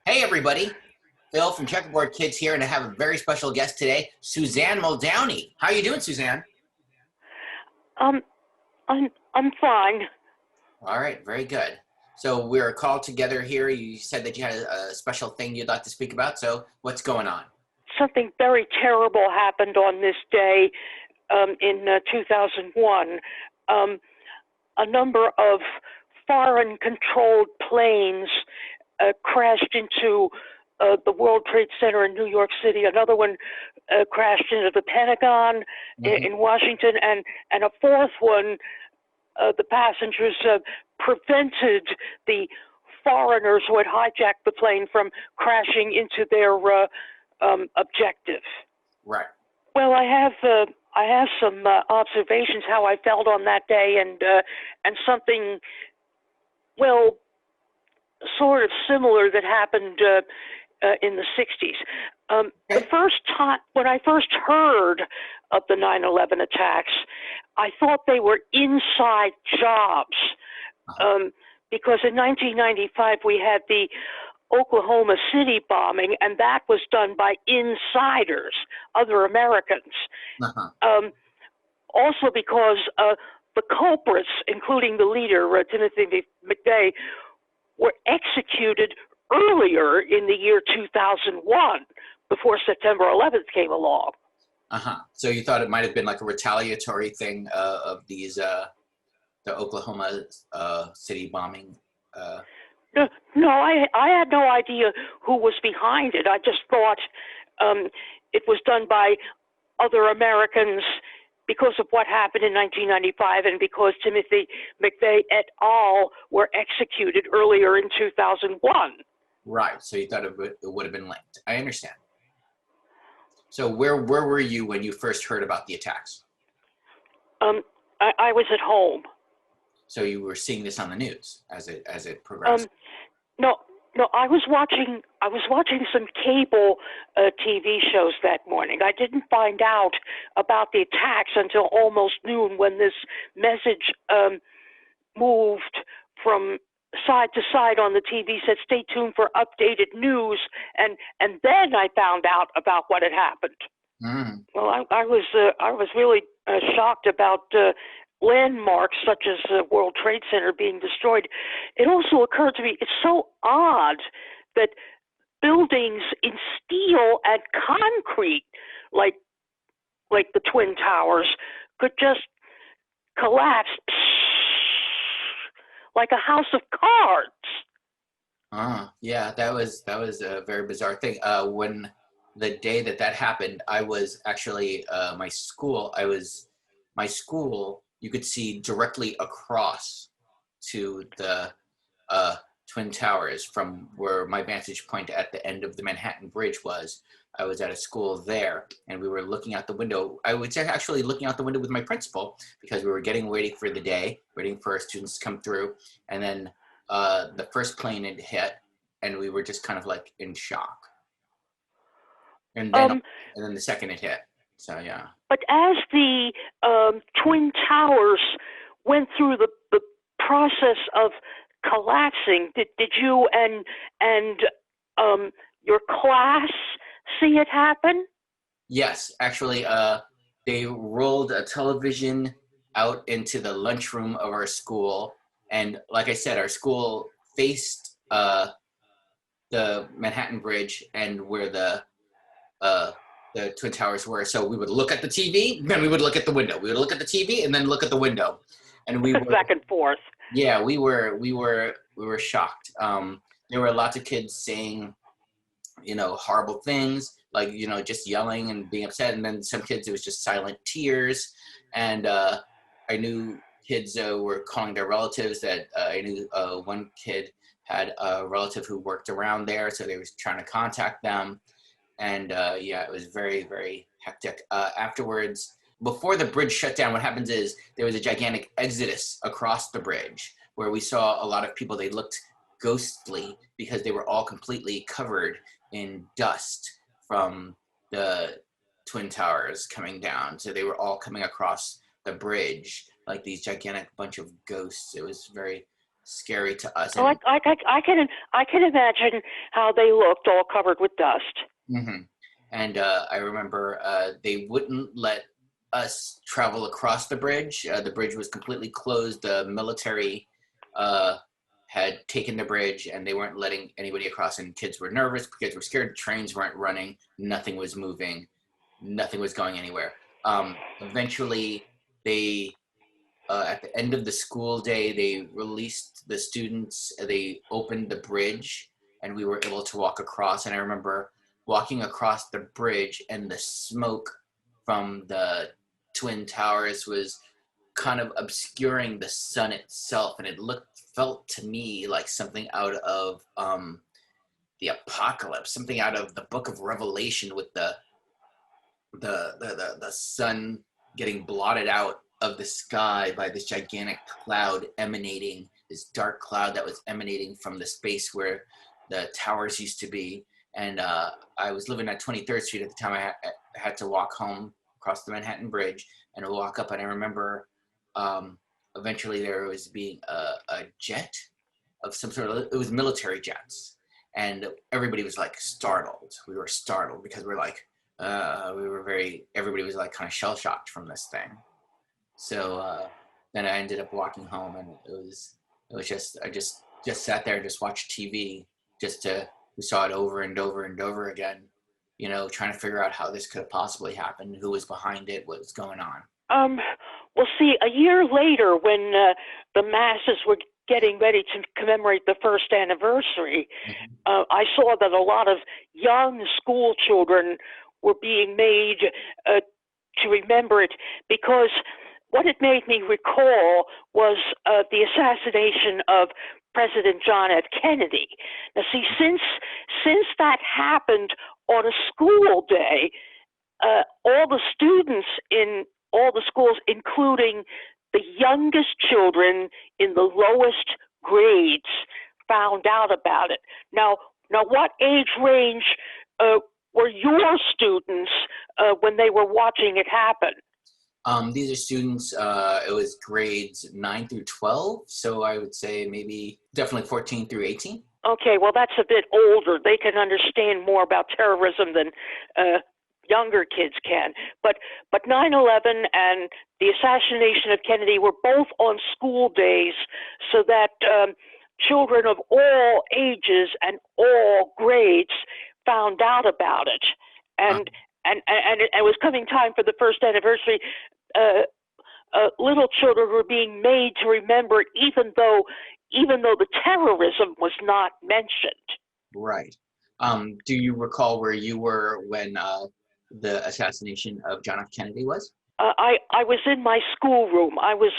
Hey everybody, Phil from Checkerboard Kids here, and I have a very special guest today, Suzanne Muldowney. How are you doing, Suzanne? Um, I'm fine. All right, very good. So we're called together here. You said that you had a special thing you'd like to speak about. So what's going on? Something very terrible happened on this day in 2001. Um, a number of foreign-controlled planes crashed into the World Trade Center in New York City. Another one crashed into the Pentagon Hmm. in Washington, and a fourth one, the passengers prevented the foreigners who had hijacked the plane from crashing into their objective. Right. Well, I have some observations how I felt on that day, and something, well, sort of similar that happened in the 60s. The Okay. first time when I first heard of the 9/11 attacks, I thought they were inside jobs, Uh-huh. um, because in 1995 we had the Oklahoma City bombing, and that was done by insiders, other Americans. Uh-huh. Um, Also because the culprits, including the leader, Timothy McVeigh, were executed earlier in the year 2001, before September 11th came along. Uh-huh. So you thought it might have been like a retaliatory thing of these the Oklahoma city bombing. Uh, No, no, I had no idea who was behind it. I just thought it was done by other Americans because of what happened in 1995 and because Timothy McVeigh et al. Were executed earlier in 2001. right. So you thought it would have been linked. I understand. So where were you when you first heard about the attacks? Um, I was at home. So you were seeing this on the news as it Um, progressed. no, no, I was watching. I was watching some cable TV shows that morning. I didn't find out about the attacks until almost noon, when this message moved from side to side on the TV, said stay tuned for updated news, and then I found out about what had happened. Mm. Well, I was really shocked about landmarks such as the World Trade Center being destroyed. It also occurred to me it's so odd that buildings in steel and concrete, like the Twin Towers, could just collapse like a house of cards. Yeah, that was a very bizarre thing. When the day that happened, I was actually my school. You could see directly across to the uh, Twin Towers from where my vantage point at the end of the Manhattan Bridge was. I was at a school there, and we were looking out the window. I was actually looking out the window with my principal because we were getting ready for the day, waiting for our students to come through, and then the first plane had hit, and we were just kind of like in shock. And then Um, the second it hit. So yeah. but as the Twin Towers went through the process of collapsing, did you and your class see it happen? Yes, actually, they rolled a television out into the lunchroom of our school, and like I said, our school faced the Manhattan Bridge and where uh, the Twin Towers were. So we would look at the TV, then we would look at the window. We would look at the TV and then look at the window, and we were Back and forth. yeah, we were shocked. There were lots of kids saying horrible things, like just yelling and being upset, and then some kids it was just silent tears. And I knew kids were calling their relatives. That I knew one kid had a relative who worked around there, so they was trying to contact them. And yeah, it was very, very hectic. Afterwards, before the bridge shut down, what happens is there was a gigantic exodus across the bridge where we saw a lot of people. They looked ghostly because they were all completely covered in dust from the Twin Towers coming down. So they were all coming across the bridge like these gigantic bunch of ghosts. It was very scary to us. Oh, And I can imagine how they looked, all covered with dust. mhm. And I remember they wouldn't let us travel across the bridge. The bridge was completely closed. The military uh, had taken the bridge, and they weren't letting anybody across. And kids were nervous. Kids were scared. Trains weren't running. Nothing was moving. Nothing was going anywhere. Eventually, they at the end of the school day, they released the students. They opened the bridge, and we were able to walk across. And I remember walking across the bridge, and the smoke from the Twin Towers was kind of obscuring the sun itself, and it felt to me like something out of the apocalypse, something out of the Book of Revelation, with the sun getting blotted out of the sky by this gigantic cloud emanating, this dark cloud that was emanating from the space where the towers used to be. And I was living at 23rd Street at the time. I had to walk home across the Manhattan Bridge and walk up. And I remember eventually there was being a jet of some sort of, it was military jets. And everybody was like startled. We were startled because everybody was like kind of shell shocked from this thing. So then I ended up walking home, and I just sat there and just watched TV. We saw it over and over and over again, trying to figure out how this could have possibly happened, who was behind it, what was going on. Well, see, a year later, when the masses were getting ready to commemorate the first anniversary, I saw that a lot of young school children were being made to remember it, because what it made me recall was the assassination of President John F. Kennedy. Now, see, since that happened on a school day, all the students in all the schools, including the youngest children in the lowest grades, found out about it. Now, what age range were your students when they were watching it happen? These are students, it was grades 9 through 12, so I would say maybe definitely 14 through 18. Okay, well, that's a bit older. They can understand more about terrorism than younger kids can. But 9/11 and the assassination of Kennedy were both on school days, so that children of all ages and all grades found out about it. And it was coming time for the first anniversary. Little children were being made to remember it, even though the terrorism was not mentioned. Right. Do you recall where you were when the assassination of John F. Kennedy was? I was in my schoolroom. I was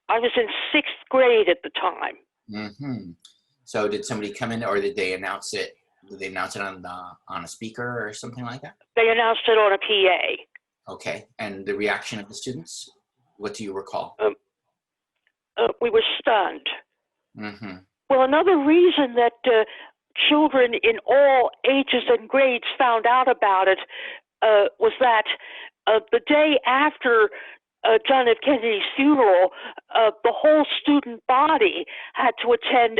in 6th grade at the time. Mm-hmm. So did somebody come in, or did they announce it? Did they announce it on a speaker or something like that? They announced it on a PA. Okay. And the reaction of the students? What do you recall? We were stunned. Mm-hmm. Well, another reason that children in all ages and grades found out about it was that the day after John F. Kennedy's funeral, the whole student body had to attend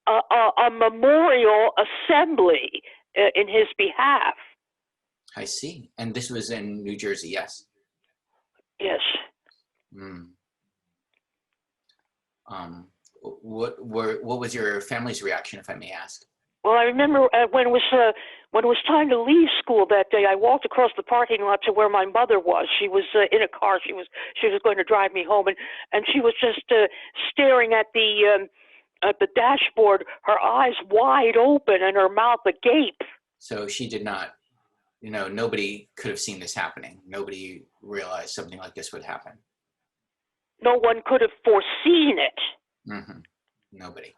a memorial assembly in his behalf. I see. And this was in New Jersey, yes? Yes. What was your family's reaction, if I may ask? Well, I remember when it was time to leave school that day, I walked across the parking lot to where my mother was. She was in a car. She was going to drive me home, and she was just staring at the dashboard, her eyes wide open and her mouth agape. So she did not, nobody could have seen this happening. Nobody realized something like this would happen. No one could have foreseen it. Mm-hmm. Nobody.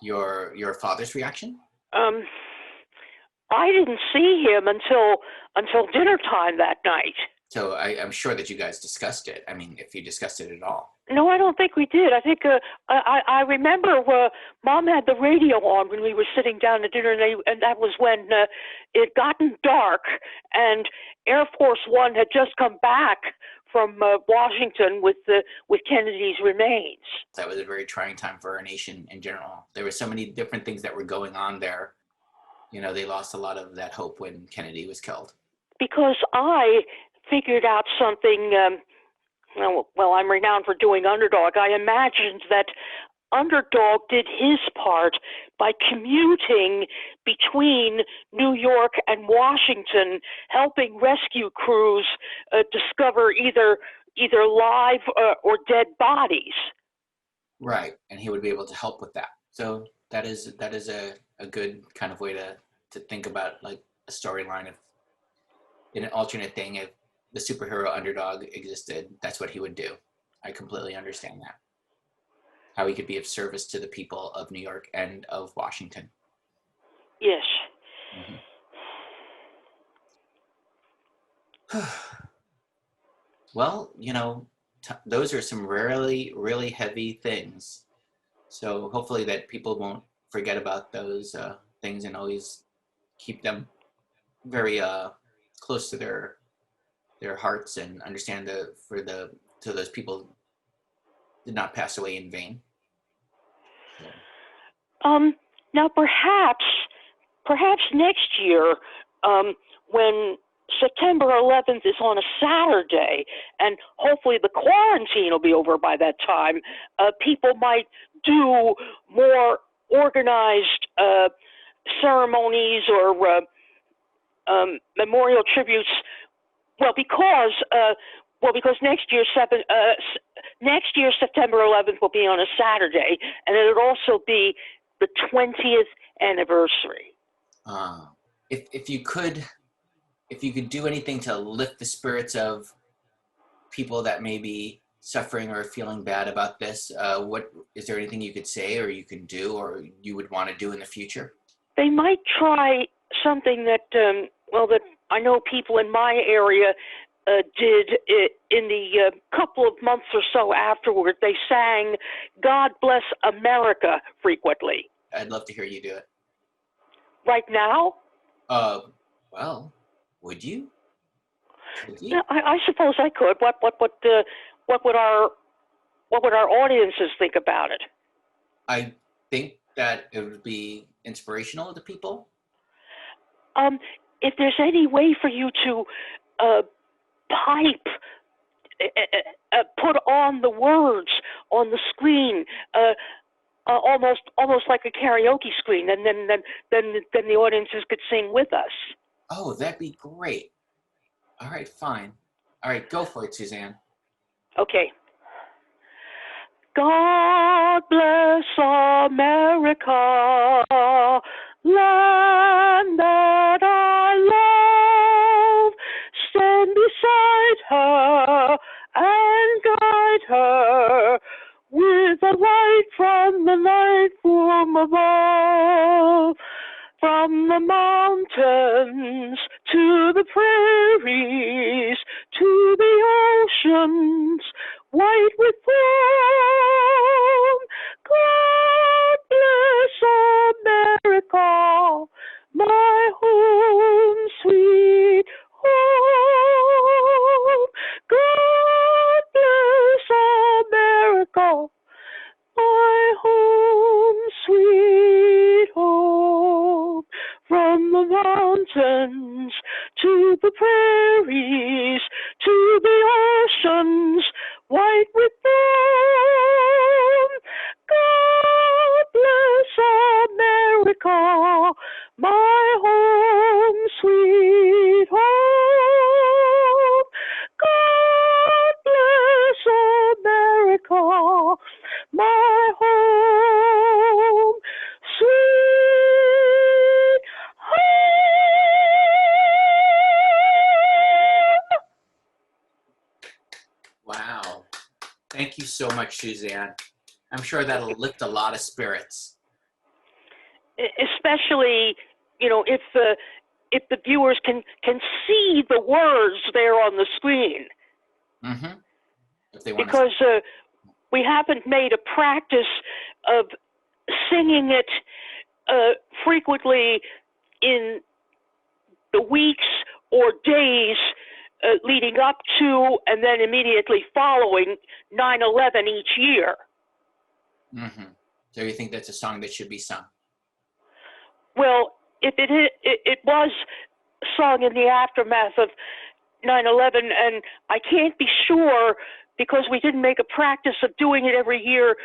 Your father's reaction? I didn't see him until dinner time that night. So I'm sure that you guys discussed it. I mean, if you discussed it at all. No, I don't think we did. I think I remember Mom had the radio on when we were sitting down to dinner, and that was when it gotten dark, and Air Force One had just come back Washington with Kennedy's remains. That was a very trying time for our nation in general. There were so many different things that were going on there. You know, they lost a lot of that hope when Kennedy was killed. Because I figured out something. Well, I'm renowned for doing Underdog. I imagined that Underdog did his part by commuting between New York and Washington, helping rescue crews discover either live or dead bodies. Right, and he would be able to help with that. So that is a good kind of way to think about like a storyline. If in an alternate thing, if the superhero Underdog existed, that's what he would do. I completely understand that. How he could be of service to the people of New York and of Washington. Yes. Mm-hmm. Well, you know, those are some really heavy things. So hopefully that people won't forget about those things and always keep them very close to their hearts and understand so those people did not pass away in vain. Now perhaps next year, when September 11th is on a Saturday, and hopefully the quarantine will be over by that time, people might do more organized ceremonies or memorial tributes. Because next year September 11th will be on a Saturday, and it'll also be the 20th anniversary. If you could do anything to lift the spirits of people that may be suffering or feeling bad about this, what is there anything you could say or you can do or you would want to do in the future? They might try something that that I know people in my area did in the couple of months or so afterward. They sang "God Bless America" frequently. I'd love to hear you do it. Right now? Well, would you? Yeah, I suppose I could. What would our audiences think about it? I think that it would be inspirational to people. If there's any way for you to put on the words on the screen, almost like a karaoke screen, and then the audiences could sing with us. Oh, that'd be great. All right, fine. All right, go for it, Suzanne. Okay. God bless America, land that I love. Stand beside her and guide her with a light from the night from above. From the mountains to the prairies, to the oceans, white with foam. God bless America, my home, sweet home. God bless America, my home, sweet home. From the mountains to the prairies, to the oceans, white with foam. God bless America, my home, sweet home. God bless America, my home, sweet home. Wow. Thank you so much, Suzanne. I'm sure that'll lift a lot of spirits. Especially, if the viewers can see the words there on the screen. Mm-hmm. If they want because we haven't made a practice of singing it frequently in the weeks or days leading up to and then immediately following 9/11 each year. Mm-hmm. So you think that's a song that should be sung? Well, if it was sung in the aftermath of 9/11, and I can't be sure because we didn't make a practice of doing it every year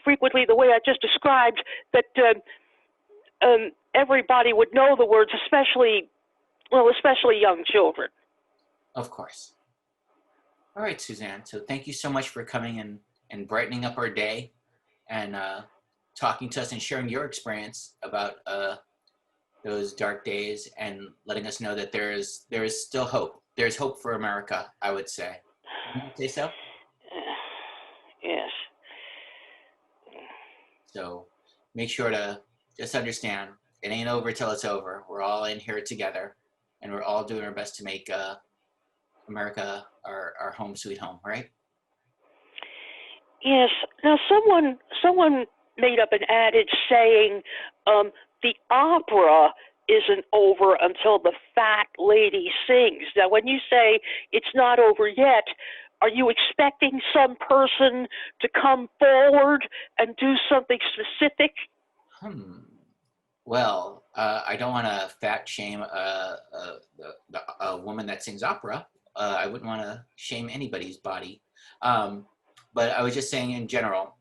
frequently the way I just described, that everybody would know the words, especially young children. Of course. All right, Suzanne. So thank you so much for coming and brightening up our day and talking to us and sharing your experience about those dark days and letting us know that there is still hope. There's hope for America, I would say. Would you say so? Yes. So make sure to just understand it ain't over till it's over. We're all in here together, and we're all doing our best to make America our home sweet home, right? Yes. Now, someone made up an adage saying, "The opera isn't over until the fat lady sings." Now, when you say it's not over yet, are you expecting some person to come forward and do something specific? Well, I don't want to fat shame a woman that sings opera. I wouldn't want to shame anybody's body. But I was just saying in general,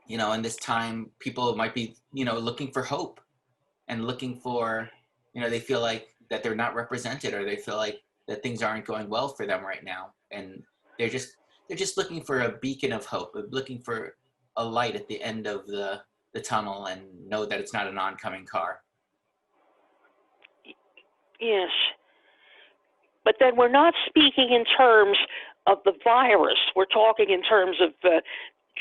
in this time, people might be, looking for hope and looking for, they feel like that they're not represented, or they feel like that things aren't going well for them right now. And they're just looking for a beacon of hope, looking for a light at the end of the tunnel, and know that it's not an oncoming car. Yes. But then we're not speaking in terms of the virus. We're talking in terms of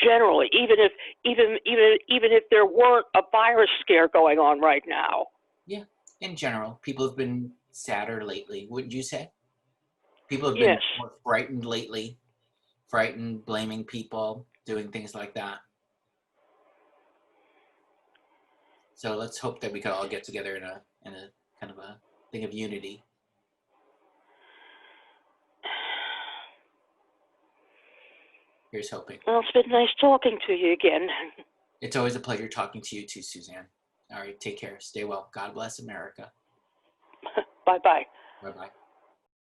generally, even if there weren't a virus scare going on right now. Yeah, in general, people have been sadder lately, wouldn't you say? People have been Yes. more frightened lately, frightened, blaming people, doing things like that. So let's hope that we can all get together in a kind of a thing of unity. Here's hoping. Well, it's been nice talking to you again. It's always a pleasure talking to you too, Suzanne. All right, take care. Stay well. God bless America. Bye-bye. Bye-bye.